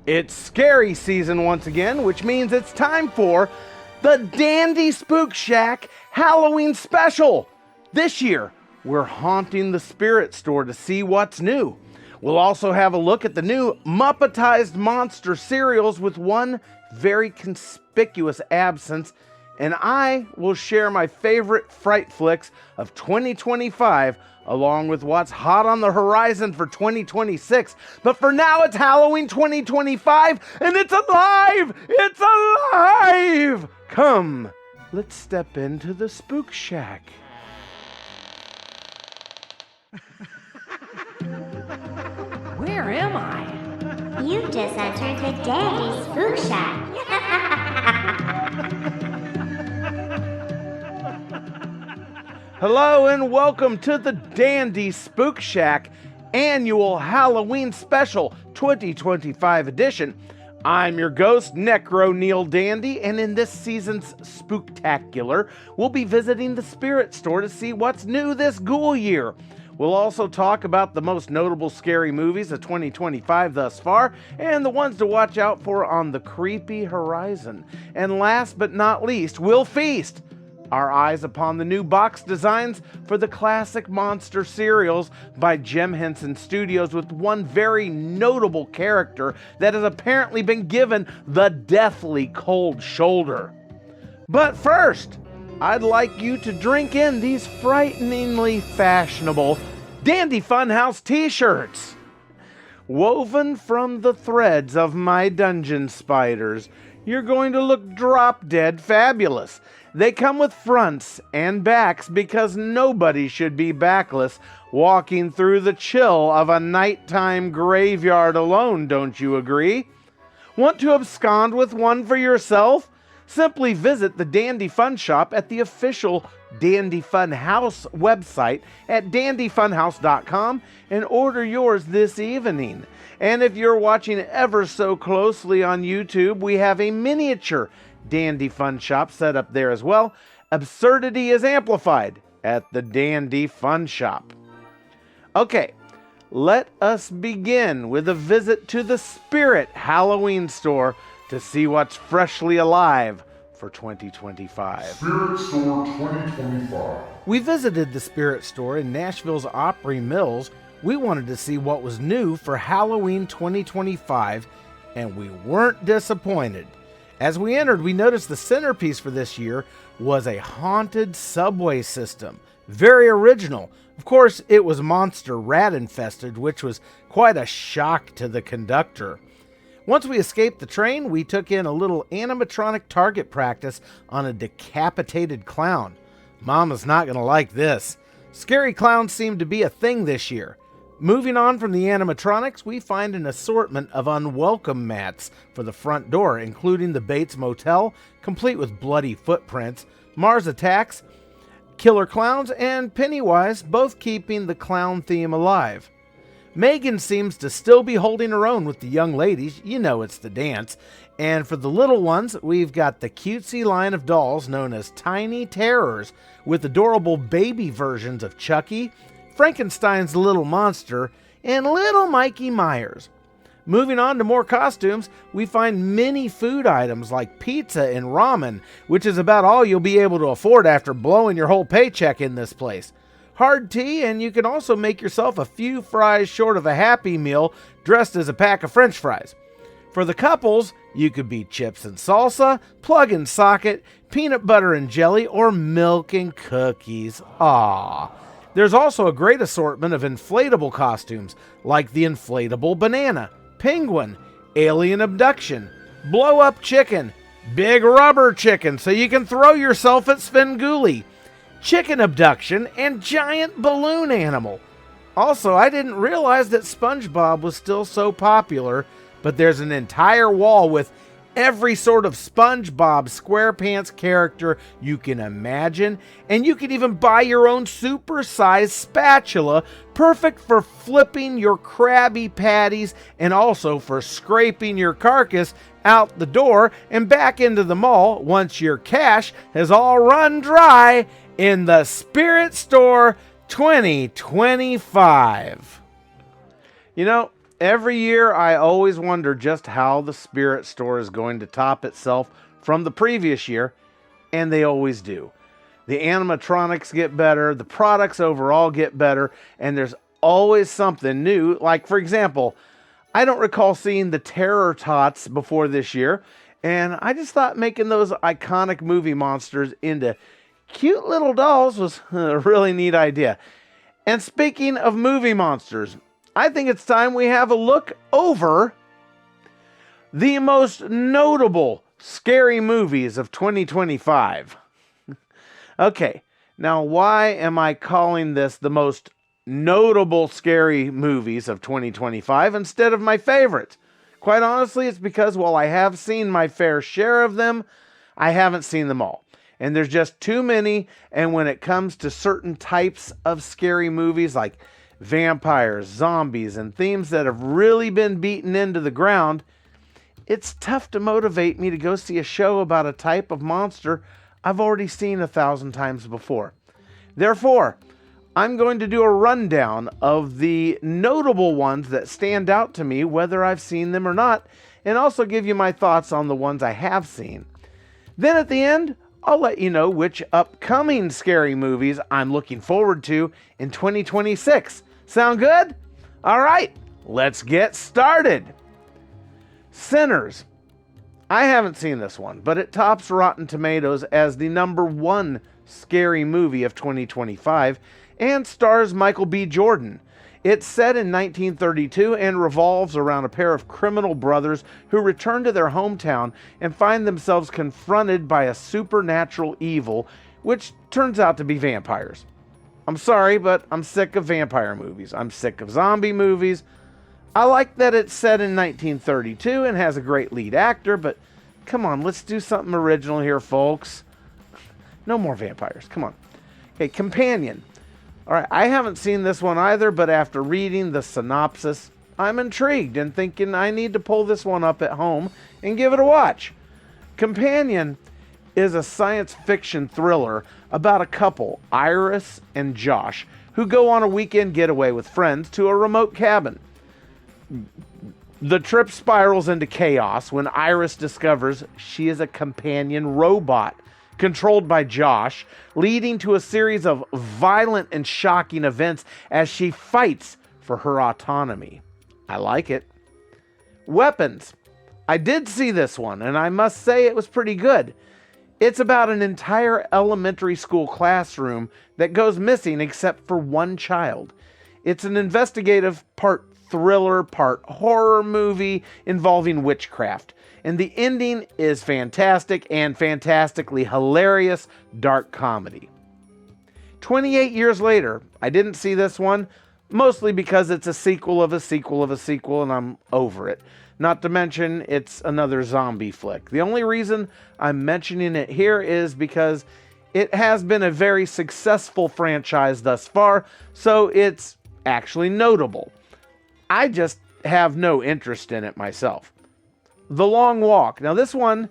It's scary season once again, which means it's time for the Dandy Spook Shack Halloween Special. This year, we're haunting the spirit store to see what's new. We'll also have a look at the new MUPPETIZED Monster Cereals with one very conspicuous absence, and I will share my favorite fright flicks of 2025 along with what's hot on the horizon for 2026. But for now, it's Halloween 2025, and it's alive! It's alive! Come, let's step into the Spook Shack. Where am I? You just entered the Dandy Spook Shack. Hello and welcome to the Dandy Spook Shack Annual Halloween Special 2025 edition. I'm your ghost, Necro Neil Dandy, and in this season's spooktacular, we'll be visiting the spirit store to see what's new this ghoul year. We'll also talk about the most notable scary movies of 2025 thus far, and the ones to watch out for on the creepy horizon. And last but not least, we'll feast our eyes upon the new box designs for the classic Monster Cereals by Jim Henson Studios, with one very notable character that has apparently been given the deathly cold shoulder. But first, I'd like you to drink in these frighteningly fashionable Dandy Funhouse t-shirts. Woven from the threads of my dungeon spiders, you're going to look drop-dead fabulous. They come with fronts and backs because nobody should be backless walking through the chill of a nighttime graveyard alone, don't you agree? Want to abscond with one for yourself? Simply visit the Dandy Fun Shop at the official Dandy Funhouse website at dandyfunhouse.com and order yours this evening. And if you're watching ever so closely on YouTube, we have a miniature Dandy Fun Shop set up there as well. Absurdity is amplified at the Dandy Fun Shop. Okay, let us begin with a visit to the Spirit Halloween store to see what's freshly alive for 2025. Spirit Store 2025. We visited the Spirit store in Nashville's Opry Mills. We wanted to see what was new for Halloween 2025, and we weren't disappointed. As we entered, we noticed the centerpiece for this year was a haunted subway system. Very original. Of course, it was monster rat infested, which was quite a shock to the conductor. Once we escaped the train, we took in a little animatronic target practice on a decapitated clown. Mama's not going to like this. Scary clowns seem to be a thing this year. Moving on from the animatronics, we find an assortment of unwelcome mats for the front door, including the Bates Motel, complete with bloody footprints, Mars Attacks, Killer Clowns, and Pennywise, both keeping the clown theme alive. Megan seems to still be holding her own with the young ladies. You know it's the dance. And for the little ones, we've got the cutesy line of dolls known as Tiny Terrors, with adorable baby versions of Chucky, Frankenstein's Little Monster, and Little Mikey Myers. Moving on to more costumes, we find many food items like pizza and ramen, which is about all you'll be able to afford after blowing your whole paycheck in this place. Hard tea, and you can also make yourself a few fries short of a Happy Meal dressed as a pack of French fries. For the couples, you could be chips and salsa, plug and socket, peanut butter and jelly, or milk and cookies. Aww. There's also a great assortment of inflatable costumes, like the inflatable banana, penguin, alien abduction, blow-up chicken, big rubber chicken so you can throw yourself at Svengoolie, chicken abduction, and giant balloon animal. Also, I didn't realize that SpongeBob was still so popular, but there's an entire wall with every sort of SpongeBob SquarePants character you can imagine, and you can even buy your own super-sized spatula, perfect for flipping your Krabby Patties and also for scraping your carcass out the door and back into the mall once your cash has all run dry in the Spirit Store 2025. You know, Every year, I always wonder just how the Spirit Store is going to top itself from the previous year, and they always do. The animatronics get better, the products overall get better, and there's always something new. Like, for example, I don't recall seeing the Terror Tots before this year, and I just thought making those iconic movie monsters into cute little dolls was a really neat idea. And speaking of movie monsters, I think it's time we have a look over the most notable scary movies of 2025. Okay, now why am I calling this the most notable scary movies of 2025 instead of my favorites? Quite honestly, it's because while I have seen my fair share of them, I haven't seen them all. And there's just too many, and when it comes to certain types of scary movies like vampires, zombies, and themes that have really been beaten into the ground, it's tough to motivate me to go see a show about a type of monster I've already seen 1,000 times before. Therefore, I'm going to do a rundown of the notable ones that stand out to me, whether I've seen them or not, and also give you my thoughts on the ones I have seen. Then at the end, I'll let you know which upcoming scary movies I'm looking forward to in 2026. Sound good? All right, let's get started. Sinners. I haven't seen this one, but it tops Rotten Tomatoes as the #1 scary movie of 2025 and stars Michael B. Jordan. It's set in 1932 and revolves around a pair of criminal brothers who return to their hometown and find themselves confronted by a supernatural evil, which turns out to be vampires. I'm sorry, but I'm sick of vampire movies. I'm sick of zombie movies. I like that it's set in 1932 and has a great lead actor, but come on, let's do something original here, folks. No more vampires. Come on. Okay, Companion. All right, I haven't seen this one either, but after reading the synopsis, I'm intrigued and thinking I need to pull this one up at home and give it a watch. Companion is a science fiction thriller about a couple, Iris and Josh, who go on a weekend getaway with friends to a remote cabin. The trip spirals into chaos when Iris discovers she is a companion robot controlled by Josh, leading to a series of violent and shocking events as she fights for her autonomy. I like it. Weapons. I did see this one, and I must say it was pretty good. It's about an entire elementary school classroom that goes missing except for one child. It's an investigative, part thriller, part horror movie involving witchcraft. And the ending is fantastic and fantastically hilarious dark comedy. 28 years later, I didn't see this one, mostly because it's a sequel of a sequel of a sequel and I'm over it. Not to mention, it's another zombie flick. The only reason I'm mentioning it here is because it has been a very successful franchise thus far, so it's actually notable. I just have no interest in it myself. The Long Walk. Now this one,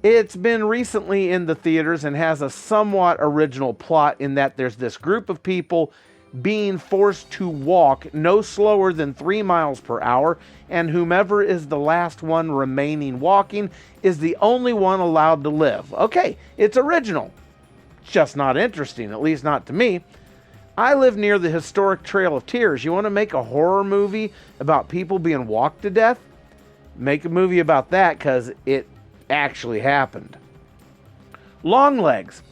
it's been recently in the theaters and has a somewhat original plot in that there's this group of people being forced to walk no slower than 3 miles per hour, and whomever is the last one remaining walking is the only one allowed to live. Okay, it's original. It's just not interesting, at least not to me. I live near the historic Trail of Tears. You want to make a horror movie about people being walked to death? Make a movie about that because it actually happened. Longlegs.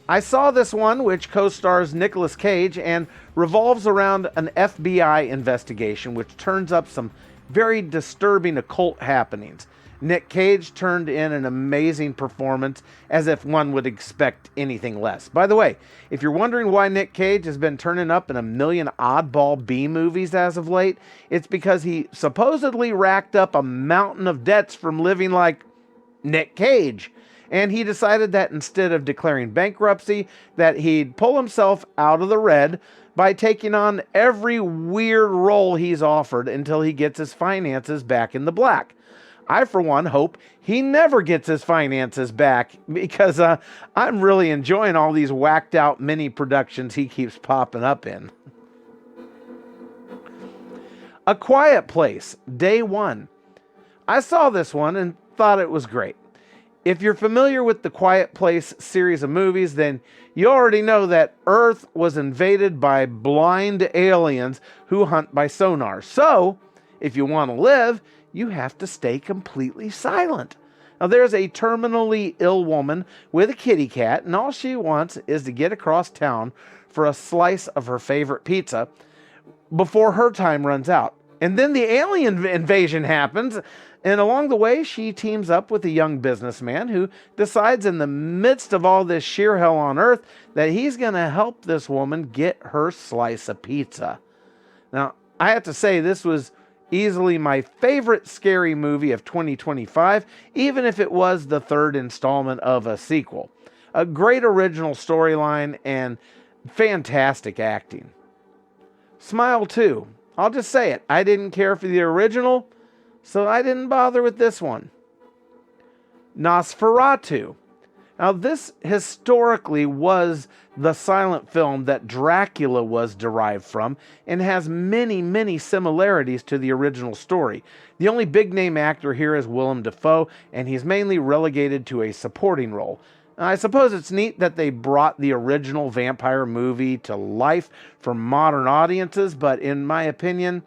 I saw this one, which co-stars Nicolas Cage and revolves around an FBI investigation which turns up some very disturbing occult happenings. Nick Cage turned in an amazing performance, as if one would expect anything less. By the way, if you're wondering why Nick Cage has been turning up in a million oddball B movies as of late, it's because he supposedly racked up a mountain of debts from living like Nick Cage. And he decided that instead of declaring bankruptcy, that he'd pull himself out of the red by taking on every weird role he's offered until he gets his finances back in the black. I, for one, hope he never gets his finances back because I'm really enjoying all these whacked out mini productions he keeps popping up in. A Quiet Place, Day 1. I saw this one and thought it was great. If you're familiar with the Quiet Place series of movies, then you already know that Earth was invaded by blind aliens who hunt by sonar. So, if you want to live, you have to stay completely silent. Now, there's a terminally ill woman with a kitty cat, and all she wants is to get across town for a slice of her favorite pizza before her time runs out. And then the alien invasion happens, and along the way, she teams up with a young businessman who decides in the midst of all this sheer hell on Earth that he's going to help this woman get her slice of pizza. Now, I have to say, this was easily my favorite scary movie of 2025, even if it was the third installment of a sequel. A great original storyline and fantastic acting. Smile 2. I'll just say it. I didn't care for the original, so I didn't bother with this one. Nosferatu. Now, this historically was the silent film that Dracula was derived from and has many, many similarities to the original story. The only big-name actor here is Willem Dafoe, and he's mainly relegated to a supporting role. I suppose it's neat that they brought the original vampire movie to life for modern audiences, but in my opinion,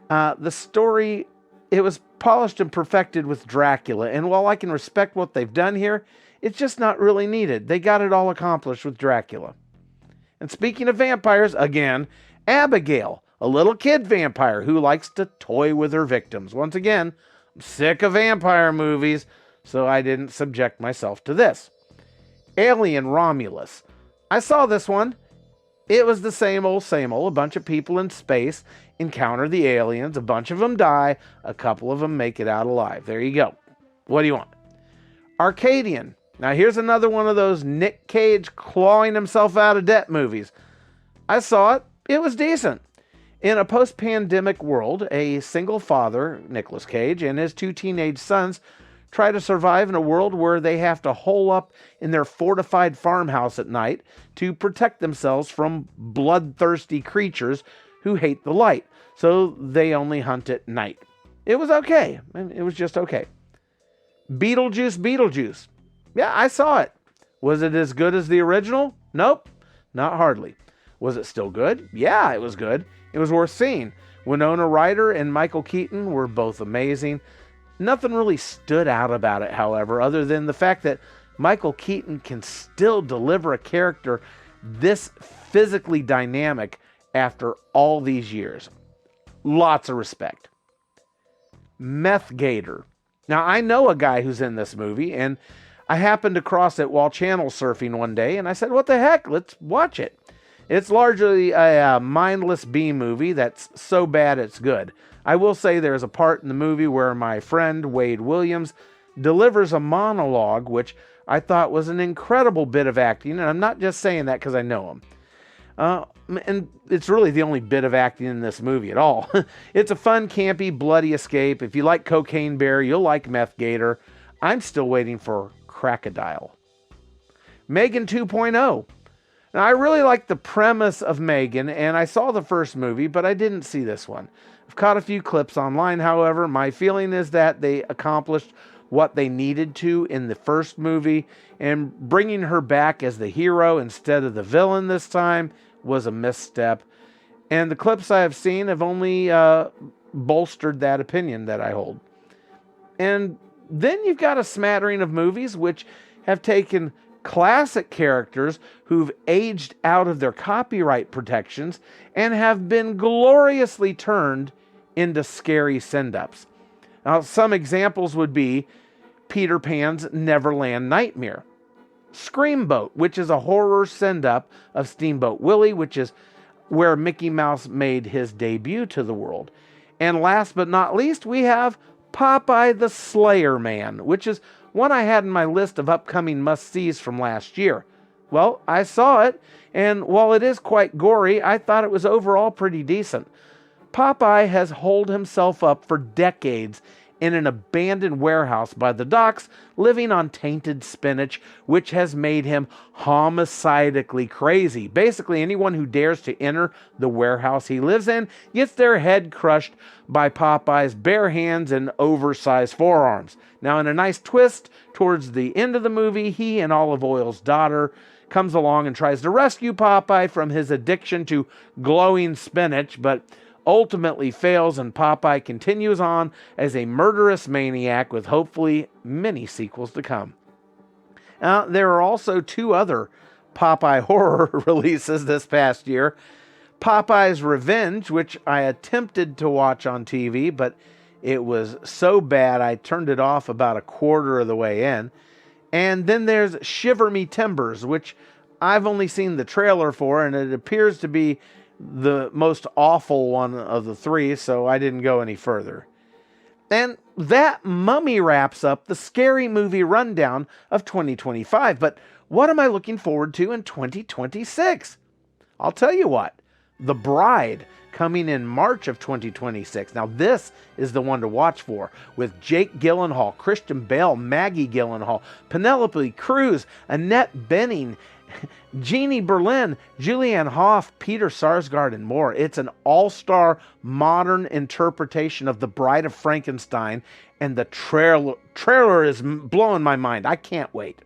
the story, it was polished and perfected with Dracula, and while I can respect what they've done here, it's just not really needed. They got it all accomplished with Dracula. And speaking of vampires, again, Abigail, a little kid vampire who likes to toy with her victims. Once again, I'm sick of vampire movies, so I didn't subject myself to this. Alien Romulus. I saw this one. It was the same old, a bunch of people in space encounter the aliens, a bunch of them die, a couple of them make it out alive. There you go. What do you want? Arcadian. Now here's another one of those Nick Cage clawing himself out of debt movies. I saw it. It was decent. In a post-pandemic world, a single father, Nicolas Cage, and his 2 teenage sons try to survive in a world where they have to hole up in their fortified farmhouse at night to protect themselves from bloodthirsty creatures who hate the light. So they only hunt at night. It was okay. It was just okay. Beetlejuice. Yeah, I saw it. Was it as good as the original? Nope, not hardly. Was it still good? Yeah, it was good. It was worth seeing. Winona Ryder and Michael Keaton were both amazing. Nothing really stood out about it, however, other than the fact that Michael Keaton can still deliver a character this physically dynamic after all these years. Lots of respect. Meth Gator. Now, I know a guy who's in this movie, and I happened across it while channel surfing one day, and I said, what the heck? Let's watch it. It's largely a mindless B movie that's so bad it's good. I will say there's a part in the movie where my friend Wade Williams delivers a monologue, which I thought was an incredible bit of acting, and I'm not just saying that because I know him. And it's really the only bit of acting in this movie at all. It's a fun, campy, bloody escape. If you like Cocaine Bear, you'll like Meth Gator. I'm still waiting for Crocodile. Megan 2.0. Now, I really like the premise of Megan, and I saw the first movie, but I didn't see this one. I've caught a few clips online, however. My feeling is that they accomplished what they needed to in the first movie, and bringing her back as the hero instead of the villain this time was a misstep. And the clips I have seen have only bolstered that opinion that I hold. And then you've got a smattering of movies which have taken classic characters who've aged out of their copyright protections and have been gloriously turned into scary send-ups. Now, some examples would be Peter Pan's Neverland Nightmare, Screamboat, which is a horror send-up of Steamboat Willie, which is where Mickey Mouse made his debut to the world. And last but not least, we have Popeye the Slayer Man, which is one I had in my list of upcoming must-sees from last year. Well, I saw it, and while it is quite gory, I thought it was overall pretty decent. Popeye has holed himself up for decades in an abandoned warehouse by the docks, living on tainted spinach, which has made him homicidically crazy. Basically, anyone who dares to enter the warehouse he lives in gets their head crushed by Popeye's bare hands and oversized forearms. Now, in a nice twist, towards the end of the movie, he and Olive Oil's daughter comes along and tries to rescue Popeye from his addiction to glowing spinach, but ultimately fails, and Popeye continues on as a murderous maniac with hopefully many sequels to come. There are also 2 other Popeye horror releases this past year. Popeye's Revenge, which I attempted to watch on TV, but it was so bad I turned it off about a quarter of the way in. And then there's Shiver Me Timbers, which I've only seen the trailer for, and it appears to be the most awful one of the 3, so I didn't go any further. And that mummy wraps up the scary movie rundown of 2025. But what am I looking forward to in 2026? I'll tell you what. The Bride, coming in March of 2026. Now this is the one to watch for, with Jake Gyllenhaal, Christian Bale, Maggie Gyllenhaal, Penelope Cruz, Annette Bening, Jeannie Berlin, Julianne Hough, Peter Sarsgaard, and more. It's an all-star modern interpretation of The Bride of Frankenstein, and the trailer is blowing my mind. I can't wait.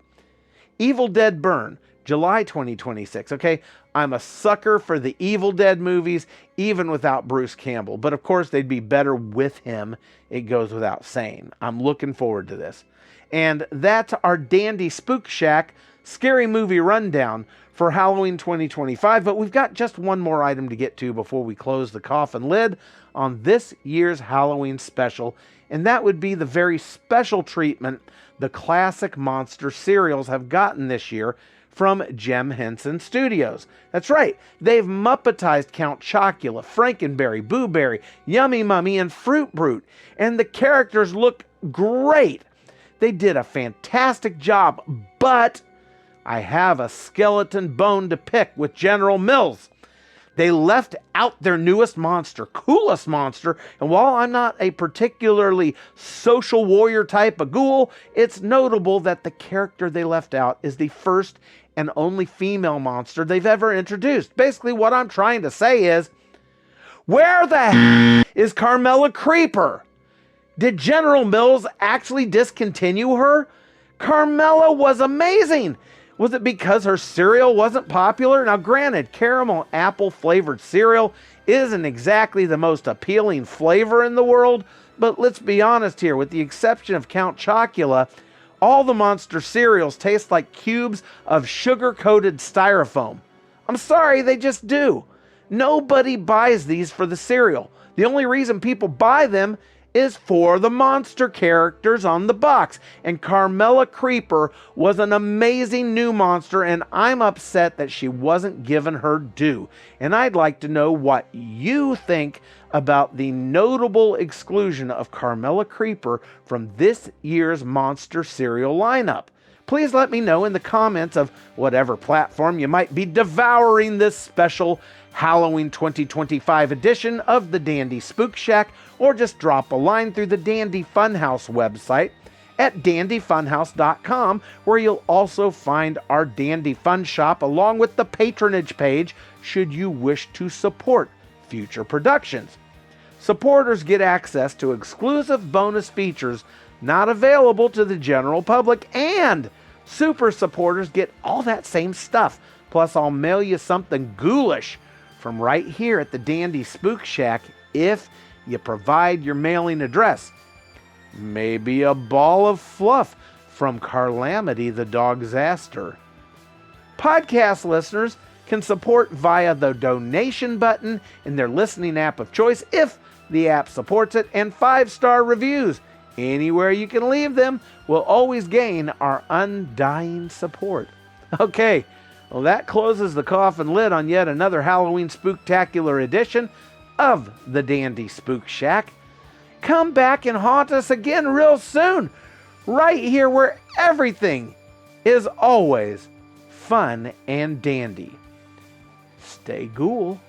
Evil Dead Burn, July 2026. Okay, I'm a sucker for the Evil Dead movies, even without Bruce Campbell. But of course, they'd be better with him. It goes without saying. I'm looking forward to this. And that's our Dandy Spook Shack Scary Movie Rundown for Halloween 2025. But we've got just one more item to get to before we close the coffin lid on this year's Halloween special. And that would be the very special treatment the classic monster cereals have gotten this year from Jim Henson Studios. That's right, they've Muppetized Count Chocula, Frankenberry, Boo Berry, Yummy Mummy, and Fruit Brute. And the characters look great. They did a fantastic job, but I have a skeleton bone to pick with General Mills. They left out their newest monster, coolest monster, and while I'm not a particularly social warrior type of ghoul, it's notable that the character they left out is the first and only female monster they've ever introduced. Basically, what I'm trying to say is, where the heck is Carmella Creeper? Did General Mills actually discontinue her? Carmella was amazing. Was it because her cereal wasn't popular? Now, granted, caramel apple flavored cereal isn't exactly the most appealing flavor in the world, but let's be honest here, with the exception of Count Chocula, all the monster cereals taste like cubes of sugar-coated styrofoam. I'm sorry, they just do. Nobody buys these for the cereal. The only reason people buy them is for the monster characters on the box. And Carmella Creeper was an amazing new monster, and I'm upset that she wasn't given her due. And I'd like to know what you think about the notable exclusion of Carmella Creeper from this year's monster cereal lineup. Please let me know in the comments of whatever platform you might be devouring this special Halloween 2025 edition of the Dandy Spook Shack, or just drop a line through the Dandy Funhouse website at dandyfunhouse.com, where you'll also find our Dandy Fun Shop along with the patronage page should you wish to support future productions. Supporters get access to exclusive bonus features not available to the general public, and super supporters get all that same stuff. Plus, I'll mail you something ghoulish from right here at the Dandy Spook Shack if you provide your mailing address. Maybe a ball of fluff from Carlamity the Dogzaster. Podcast listeners can support via the donation button in their listening app of choice if the app supports it, and 5-star reviews. Anywhere you can leave them will always gain our undying support. Okay, well, that closes the coffin lid on yet another Halloween spooktacular edition of the Dandy Spook Shack. Come back and haunt us again real soon, right here where everything is always fun and dandy. Stay ghoul.